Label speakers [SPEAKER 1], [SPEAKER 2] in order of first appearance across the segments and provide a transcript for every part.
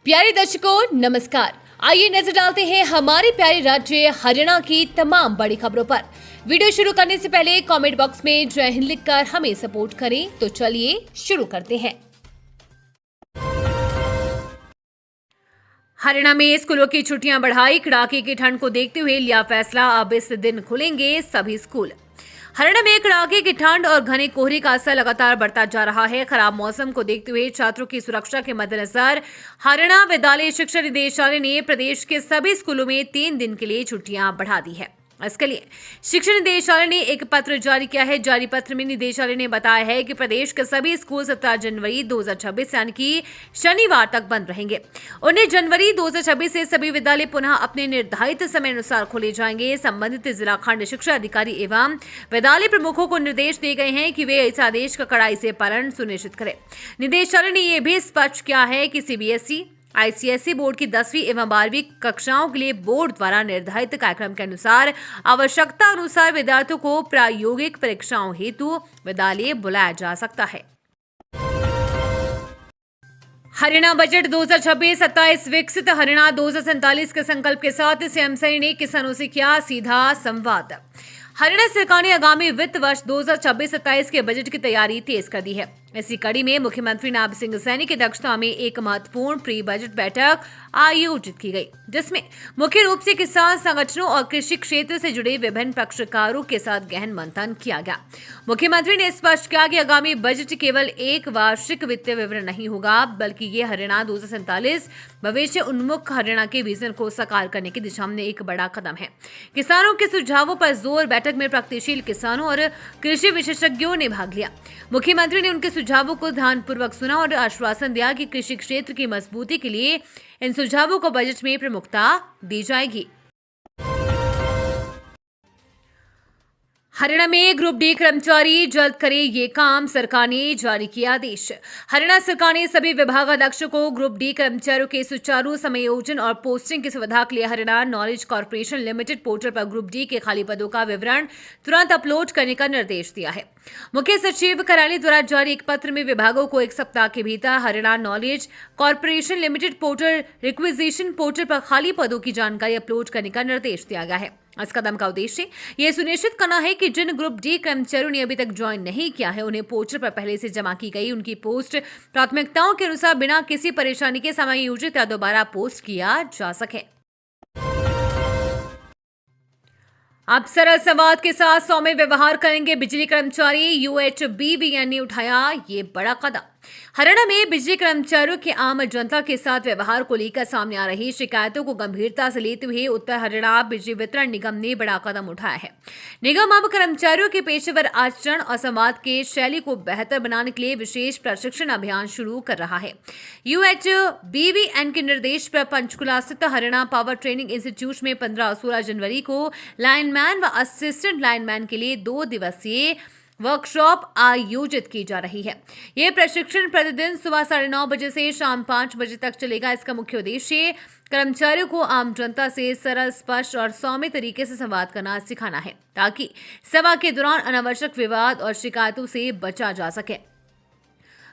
[SPEAKER 1] प्यारे दर्शकों नमस्कार। आइए नजर डालते हैं हमारे प्यारे राज्य हरियाणा की तमाम बड़ी खबरों पर। वीडियो शुरू करने से पहले कमेंट बॉक्स में जय हिंद लिखकर हमें सपोर्ट करें। तो चलिए शुरू करते हैं। हरियाणा में स्कूलों की छुट्टियां बढ़ाई, कड़ाके की ठंड को देखते हुए लिया फैसला, अब इस दिन खुलेंगे सभी स्कूल। हरियाणा में कड़ाके की ठंड और घने कोहरे का असर लगातार बढ़ता जा रहा है। खराब मौसम को देखते हुए छात्रों की सुरक्षा के मद्देनजर हरियाणा विद्यालय शिक्षा निदेशालय ने प्रदेश के सभी स्कूलों में 3 दिन के लिए छुट्टियां बढ़ा दी है। इसके लिए शिक्षा निदेशालय ने एक पत्र जारी किया है। जारी पत्र में निदेशालय ने बताया है कि प्रदेश के सभी स्कूल 17 जनवरी 2026 यानी कि शनिवार तक बंद रहेंगे। 19 जनवरी 2026 से सभी विद्यालय पुनः अपने निर्धारित समय अनुसार खोले जाएंगे। संबंधित जिला खंड शिक्षा अधिकारी एवं विद्यालय प्रमुखों को निर्देश दिए गए हैं कि वे इस आदेश का कड़ाई से पालन सुनिश्चित करें। निदेशालय ने यह भी स्पष्ट किया है कि सीबीएसई आईसीएसई बोर्ड की 10वीं एवं 12वीं कक्षाओं के लिए बोर्ड द्वारा निर्धारित कार्यक्रम के अनुसार आवश्यकता अनुसार विद्यार्थियों को प्रायोगिक परीक्षाओं हेतु विद्यालय बुलाया जा सकता है। हरियाणा बजट 2026-27 विकसित हरियाणा 2047 के संकल्प के साथ सीएम ने किसानों से किया सीधा संवाद। हरियाणा सरकार ने आगामी वित्त वर्ष 2026-27 के बजट की तैयारी तेज कर दी है। इसी कड़ी में मुख्यमंत्री नायब सिंह सैनी की अध्यक्षता में एक महत्वपूर्ण प्री बजट बैठक आयोजित की गई, जिसमें मुख्य रूप से किसान संगठनों और कृषि क्षेत्र से जुड़े विभिन्न पक्षकारों के साथ गहन मंथन किया गया। मुख्यमंत्री ने स्पष्ट किया कि आगामी बजट केवल एक वार्षिक वित्तीय विवरण नहीं होगा, बल्कि ये हरियाणा 2047 भविष्य उन्मुख हरियाणा के विजन को साकार करने की दिशा में एक बड़ा कदम है। किसानों के सुझावों पर जोर, बैठक में प्रगतिशील किसानों और कृषि विशेषज्ञों ने भाग लिया। मुख्यमंत्री ने उनके सुझावों को ध्यानपूर्वक सुना और आश्वासन दिया कि कृषि क्षेत्र की मजबूती के लिए इन सुझावों को बजट में प्रमुखता दी जाएगी। हरियाणा में ग्रुप डी कर्मचारी जल्द करे ये काम, सरकार ने जारी किया आदेश। हरियाणा सरकार ने सभी विभागाध्यक्षों को ग्रुप डी कर्मचारियों के सुचारू समायोजन और पोस्टिंग की सुविधा के लिए Haryana knowledge corporation limited portal पर ग्रुप डी के खाली पदों का विवरण तुरंत अपलोड करने का निर्देश दिया है। मुख्य सचिव कार्यालय द्वारा जारी एक पत्र में विभागों को 1 सप्ताह के भीतर Haryana knowledge corporation limited portal requisition portal पर खाली पदों की जानकारी अपलोड करने का निर्देश दिया गया है। इस कदम का उद्देश्य यह सुनिश्चित करना है कि जिन ग्रुप डी कर्मचारियों ने अभी तक ज्वाइन नहीं किया है, उन्हें पोर्टल पर पहले से जमा की गई उनकी पोस्ट प्राथमिकताओं के अनुसार बिना किसी परेशानी के समायोजित या दोबारा पोस्ट किया जा सके। अब सरल संवाद के साथ सौम्य व्यवहार करेंगे बिजली कर्मचारी, यूएचबीवीएन ने उठाया ये बड़ा कदम। हरियाणा में बिजली कर्मचारियों के आम जनता के साथ व्यवहार को लेकर सामने आ रही शिकायतों को गंभीरता से लेते हुए उत्तर हरियाणा बिजली वितरण निगम ने बड़ा कदम उठाया है। निगम अब कर्मचारियों के पेशेवर आचरण और संवाद के शैली को बेहतर बनाने के लिए विशेष प्रशिक्षण अभियान शुरू कर रहा है। यूएचबीवीएन के निर्देश पर पंचकुला स्थित हरियाणा पावर ट्रेनिंग इंस्टीट्यूट में 15 और 16 जनवरी को लाइनमैन व असिस्टेंट लाइनमैन के लिए 2 दिवसीय वर्कशॉप आयोजित की जा रही है। यह प्रशिक्षण प्रतिदिन सुबह 9:30 बजे से शाम 5 बजे तक चलेगा। इसका मुख्य उद्देश्य कर्मचारियों को आम जनता से सरल, स्पष्ट और सौम्य तरीके से संवाद करना सिखाना है, ताकि सेवा के दौरान अनावश्यक विवाद और शिकायतों से बचा जा सके।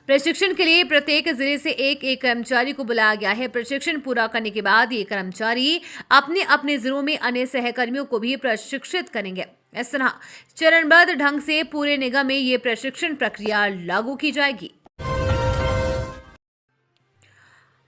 [SPEAKER 1] प्रशिक्षण के लिए प्रत्येक जिले से एक कर्मचारी को बुलाया गया है। प्रशिक्षण पूरा करने के बाद ये कर्मचारी अपने अपने जिलों में अन्य सहकर्मियों को भी प्रशिक्षित करेंगे। इस तरह चरणबद्ध ढंग से पूरे निगम में ये प्रशिक्षण प्रक्रिया लागू की जाएगी।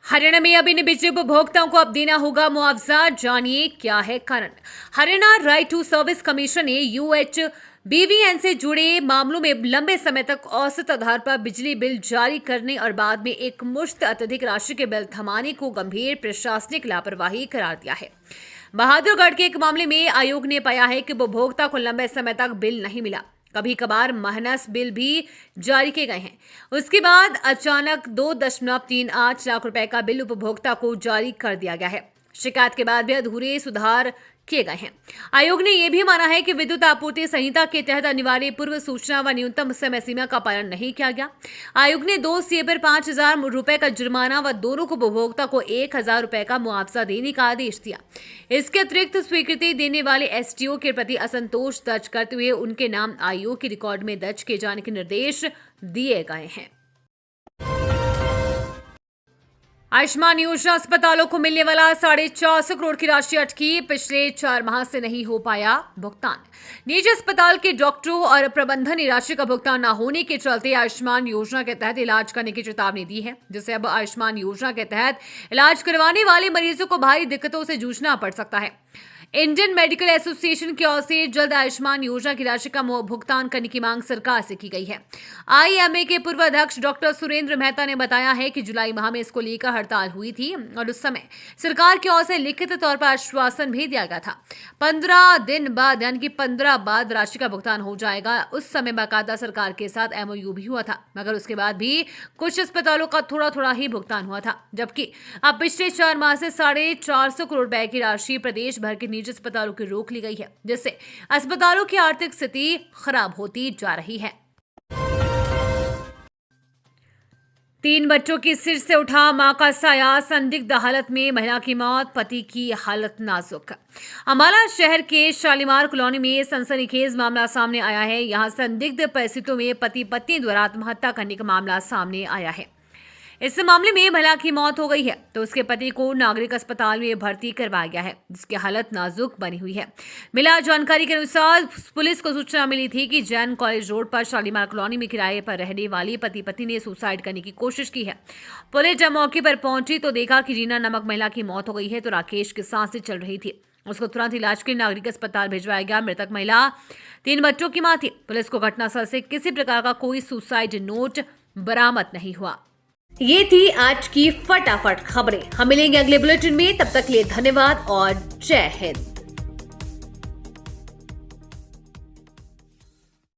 [SPEAKER 1] हरियाणा में अब इन बिजली उपभोक्ताओं को अब देना होगा मुआवजा, जानिए क्या है कारण। Haryana right to service commission ने यूएचबीवीएन से जुड़े मामलों में लंबे समय तक औसत आधार पर बिजली बिल जारी करने और बाद में एक मुश्त अत्यधिक राशि के बिल थमाने को गंभीर प्रशासनिक लापरवाही करार दिया है। बहादुरगढ़ के एक मामले में आयोग ने पाया है कि उपभोक्ता को लंबे समय तक बिल नहीं मिला। कभी कभार माइनस बिल भी जारी किए गए हैं। उसके बाद अचानक 2.38 लाख रुपए का बिल उपभोक्ता को जारी कर दिया गया है। शिकायत के बाद भी अधूरे सुधार किए गए हैं। आयोग ने यह भी माना है कि विद्युत आपूर्ति संहिता के तहत अनिवार्य पूर्व सूचना व न्यूनतम समय सीमा का पालन नहीं किया गया। आयोग ने 2 सीए पर 5,000 रुपए का जुर्माना व दोनों को उपभोक्ता को 1,000 रुपए का मुआवजा देने का आदेश दिया। इसके अतिरिक्त स्वीकृति देने वाले एसटीओ के प्रति असंतोष दर्ज करते हुए उनके नाम आयोग के रिकॉर्ड में दर्ज किए जाने के निर्देश दिए गए हैं। आयुष्मान योजना अस्पतालों को मिलने वाला 450 करोड़ की राशि अटकी। पिछले 4 माह से नहीं हो पाया भुगतान। निजी अस्पताल के डॉक्टरों और प्रबंधन ने राशि का भुगतान न होने के चलते आयुष्मान योजना के तहत इलाज करने की चेतावनी दी है, जिससे अब आयुष्मान योजना के तहत इलाज करवाने वाले मरीजों को भारी दिक्कतों से जूझना पड़ सकता है। इंडियन मेडिकल एसोसिएशन की ओर से जल्द आयुष्मान योजना की राशि का भुगतान करने की मांग सरकार से की गई है। आईएमए के पूर्व अध्यक्ष डॉक्टर सुरेंद्र मेहता ने बताया है कि जुलाई माह में इसको लेकर हड़ताल हुई थी और उस समय सरकार की ओर से लिखित तौर पर आश्वासन भी दिया गया था 15 दिन बाद, यानी कि 15 बाद राशि का भुगतान हो जाएगा। उस समय बाकायदा सरकार के साथ एमओयू भी हुआ था, मगर उसके बाद भी कुछ अस्पतालों का थोड़ा थोड़ा ही भुगतान हुआ था, जबकि अब पिछले 4 माह से 450 करोड़ रुपए की राशि प्रदेश भर के निजी अस्पतालों की रोक ली गई है, जिससे अस्पतालों की आर्थिक स्थिति खराब होती जा रही है। 3 बच्चों की सिर से उठा मां का साया, संदिग्ध हालत में महिला की मौत, पति की हालत नाजुक। अम्बाला शहर के शालीमार कॉलोनी में सनसनीखेज मामला सामने आया है। यहां संदिग्ध परिस्थितियों में पति पत्नी द्वारा आत्महत्या करने का मामला सामने आया है। इस मामले में महिला की मौत हो गई है तो उसके पति को नागरिक अस्पताल में भर्ती करवाया गया है, जिसकी हालत नाजुक बनी हुई है। मिला जानकारी के अनुसार पुलिस को सूचना मिली थी कि जैन कॉलेज रोड पर शालीमार कॉलोनी में किराए पर रहने वाली पति पत्नी ने सुसाइड करने की कोशिश की है। पुलिस जब मौके पर पहुंची तो देखा कि रीना नामक महिला की मौत हो गई है तो राकेश की सांसें चल रही थी। उसको तुरंत इलाज के लिए नागरिक अस्पताल भिजवाया गया। मृतक महिला 3 बच्चों की मां थी। पुलिस को घटनास्थल से किसी प्रकार का कोई सुसाइड नोट बरामद नहीं हुआ। ये थी आज की फटाफट खबरें। हम मिलेंगे अगले बुलेटिन में, तब तक के लिए धन्यवाद और जय हिंद।